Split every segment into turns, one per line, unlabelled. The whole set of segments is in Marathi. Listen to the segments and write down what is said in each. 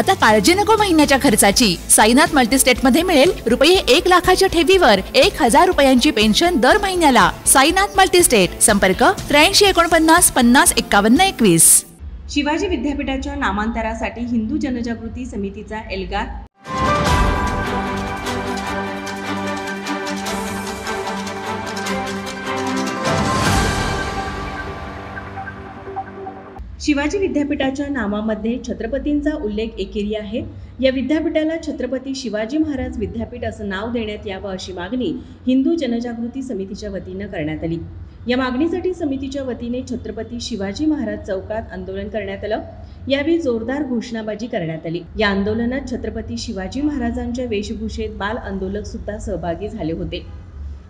आता काळजी नको महिन्याच्या खर्चाची। साईनाथ मल्टीस्टेट मध्ये मिळेल रुपये 1 लाखाच्या ठेवीवर 1000 रुपयांची पेन्शन दर महिन्याला। साईनाथ मल्टीस्टेट, संपर्क 8349 50 51 21।
शिवाजी विद्यापीठाच्या नामांतरासाठी हिंदू जनजागृती समितीचा एल्गार। शिवाजी विद्यापीठाच्या नावामध्ये छत्रपतींचा उल्लेख एकेरी आहे। या विद्यापीठाला छत्रपती शिवाजी महाराज विद्यापीठ असं नाव देण्यात यावं अशी मागणी हिंदू जनजागृती समितीच्या वतीनं करण्यात आली। या मागणीसाठी समितीच्या वतीने छत्रपती शिवाजी महाराज चौकात आंदोलन करण्यात आलं। यावेळी जोरदार घोषणाबाजी करण्यात आली। या आंदोलनात छत्रपती शिवाजी महाराजांच्या वेशभूषेत बाल आंदोलक सुद्धा सहभागी झाले होते।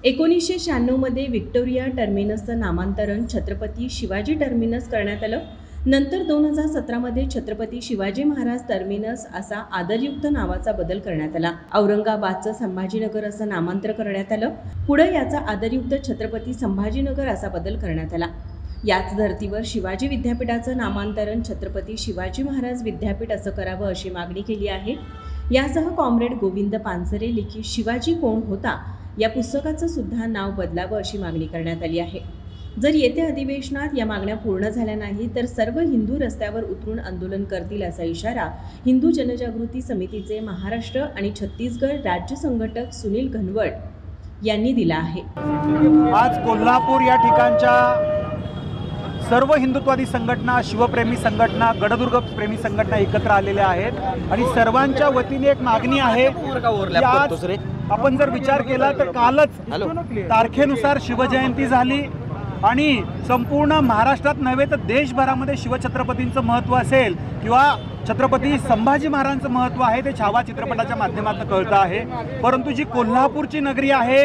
1996 मध्ये व्हिक्टोरिया टर्मिनसचं नामांतरण छत्रपती शिवाजी टर्मिनस करण्यात आलं। नंतर 2017 मध्ये छत्रपती शिवाजी महाराज टर्मिनस असा आदरयुक्त नावाचा बदल करण्यात आला। औरंगाबादचं संभाजीनगर असं नामांतर करण्यात आलं। पुढे याचा आदरयुक्त छत्रपती संभाजीनगर असा बदल करण्यात आला। याच धर्तीवर शिवाजी विद्यापीठाचं नामांतरण छत्रपती शिवाजी महाराज विद्यापीठ असं करावं अशी मागणी केली आहे। यासह कॉम्रेड गोविंद पानसरे लिखित शिवाजी कोण होता या पुस्तकाचं सुद्धा नाव बदलावं अशी मागणी करण्यात आली आहे। जर येत्या अधिवेशनात या मागण्या पूर्ण झाल्या नाही तर सर्व हिंदू रस्त्यावर उतरून आंदोलन करतील असा इशारा हिंदू जनजागृती समितीचे महाराष्ट्र आणि छत्तीसगड राज्य संघटक सुनील घनवट यांनी दिला आहे।
आज कोल्हापूर या ठिकाणच्या सर्व हिंदुत्ववादी संघटना, शिवप्रेमी संघटना, गडदुर्ग प्रेमी संघटना एकत्र आलेल्या आहेत आणि सर्वांच्या वतीने एक मागणी आहे की आज आपण जर विचार केला तर कालच तारखेनुसार शिवजयंती झाली आणि संपूर्ण महाराष्ट्रात नव्हे तर देशभरामध्ये शिवछत्रपतींचं महत्त्व असेल किंवा छत्रपती संभाजी महाराजांचं महत्त्व आहे ते छावा चित्रपटाच्या माध्यमातून कळतं आहे। परंतु जी कोल्हापूरची नगरी आहे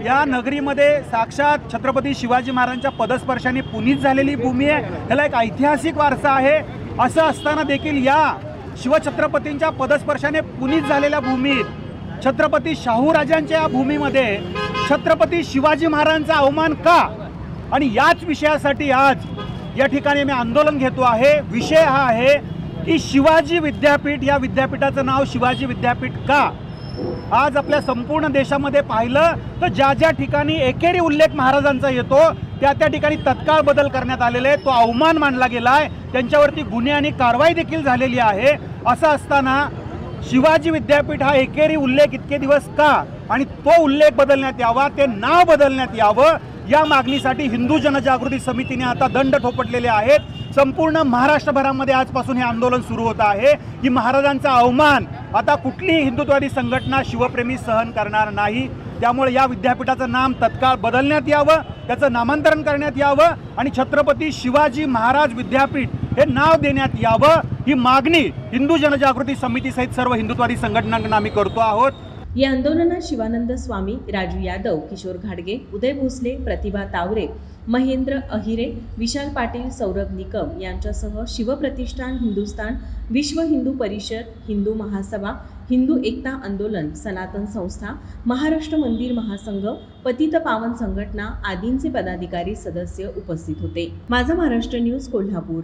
या नगरीमध्ये साक्षात छत्रपती शिवाजी महाराजांच्या पदस्पर्शाने पुनीत झालेली भूमी आहे। त्याला एक ऐतिहासिक वारसा आहे। असं असताना देखील या शिवछत्रपतींच्या पदस्पर्शाने पुनीत झालेल्या भूमीत छत्रपती शाहू राजांच्या या भूमीमध्ये छत्रपती शिवाजी महाराजांचा अवमान का आणि याच विषयासाठी आज या ठिकाणी मी आंदोलन घेतो आहे। विषय हा आहे की शिवाजी विद्यापीठ या विद्यापीठाचं नाव शिवाजी विद्यापीठ का। आज आपल्या संपूर्ण देशामध्ये पाहिलं तर ज्या ज्या ठिकाणी एकेरी उल्लेख महाराजांचा येतो त्या त्या ठिकाणी तत्काळ बदल करण्यात आलेले आहे। तो अवमान मानला गेलाय, त्यांच्यावरती गुन्हे आणि कारवाई देखील झालेली आहे। असं असताना शिवाजी विद्यापीठ हा एकेरी उल्लेख इतके दिवस का आणि तो उल्लेख बदलण्यात यावा, ते नाव बदलण्यात यावं या मागणीसाठी हिंदू जनजागृती समितीने आता दंड ठोपटलेले आहेत। संपूर्ण महाराष्ट्रभरामध्ये आजपासून हे आंदोलन सुरू होत आहे की महाराजांचा अवमान आता कुठलीही हिंदुत्ववादी संघटना, शिवप्रेमी सहन करणार नाही। त्यामुळे या विद्यापीठाचं नाम तत्काळ बदलण्यात यावं, त्याचं नामांतरण करण्यात यावं आणि छत्रपती शिवाजी महाराज विद्यापीठ हे नाव देण्यात यावं ही मागणी हिंदू जनजागृती समितीसहित सर्व हिंदुत्ववादी संघटनांना आम्ही करतो आहोत।
या आंदोलनात शिवानंद स्वामी, राजू यादव, किशोर घाडगे, उदय भोसले, प्रतिभा तावरे, महेंद्र अहिरे, विशाल पाटील, सौरभ निकम यांच्यासह शिवप्रतिष्ठान हिंदुस्थान, विश्व हिंदू परिषद, हिंदू महासभा, हिंदू एकता आंदोलन, सनातन संस्था, महाराष्ट्र मंदिर महासंघ, पतित पावन संघटना आदींचे पदाधिकारी सदस्य उपस्थित होते। माझा महाराष्ट्र न्यूज कोल्हापूर।